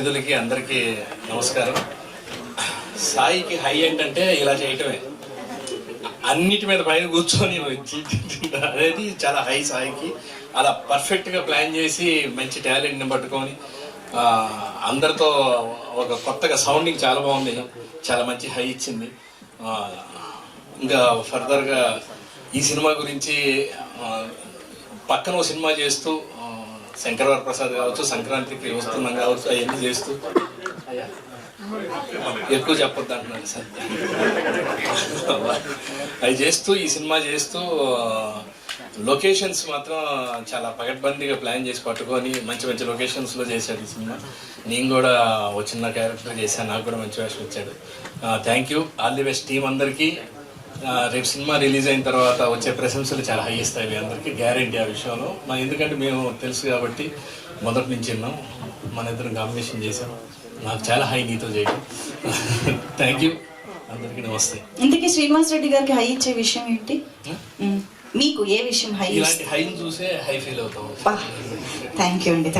అతిథులకి అందరికీ నమస్కారం. సాయికి హై ఏంటంటే ఇలా చేయటమే, అన్నిటి మీద పైన కూర్చొని అనేది చాలా హై సాయికి. అలా పర్ఫెక్ట్గా ప్లాన్ చేసి మంచి టాలెంట్ని పట్టుకొని అందరితో ఒక కొత్తగా సౌండింగ్ చాలా బాగుంది, చాలా మంచి హై ఇచ్చింది. ఇంకా ఫర్దర్గా ఈ సినిమా గురించి పక్కన సినిమా చేస్తూ శంకరవర ప్రసాద్ కావచ్చు, సంక్రాంతికి వస్తున్నాం కావచ్చు, అవన్నీ చేస్తూ ఎక్కువ చెప్పొద్దు అంటున్నాను సార్. అవి చేస్తూ ఈ సినిమా చేస్తూ లొకేషన్స్ మాత్రం చాలా పగడ్బందీగా ప్లాన్ చేసి పట్టుకొని మంచి మంచి లొకేషన్స్లో చేశాడు ఈ సినిమా. నేను కూడా చిన్న క్యారెక్టర్ చేశాను, నాకు కూడా మంచి వేషం ఇచ్చాడు. Thank you, all the best team అందరికీ. రేపు సినిమా రిలీజ్ అయిన తర్వాత వచ్చే ప్రశంసలు చాలా హై ఇస్తాయి మీ అందరికీ, గ్యారెంటీ ఆ విషయంలో. ఎందుకంటే మేము తెలుసు కాబట్టి మొదటి నుంచి విన్నాం, మన ఇద్దరం కాంబినేషన్ చేసాం. నాకు చాలా హై నీతో చేయడం. థ్యాంక్ యూ, అందరికీ నమస్తే. ఇంతకీ శ్రీనివాస్ రెడ్డి గారికి హై ఇచ్చే విషయం ఏంటి? మీకు ఏ విషయం హై? ఇలాంటి హైని చూసే హై ఫీల్ అవుతాం. థ్యాంక్ యూ అండి.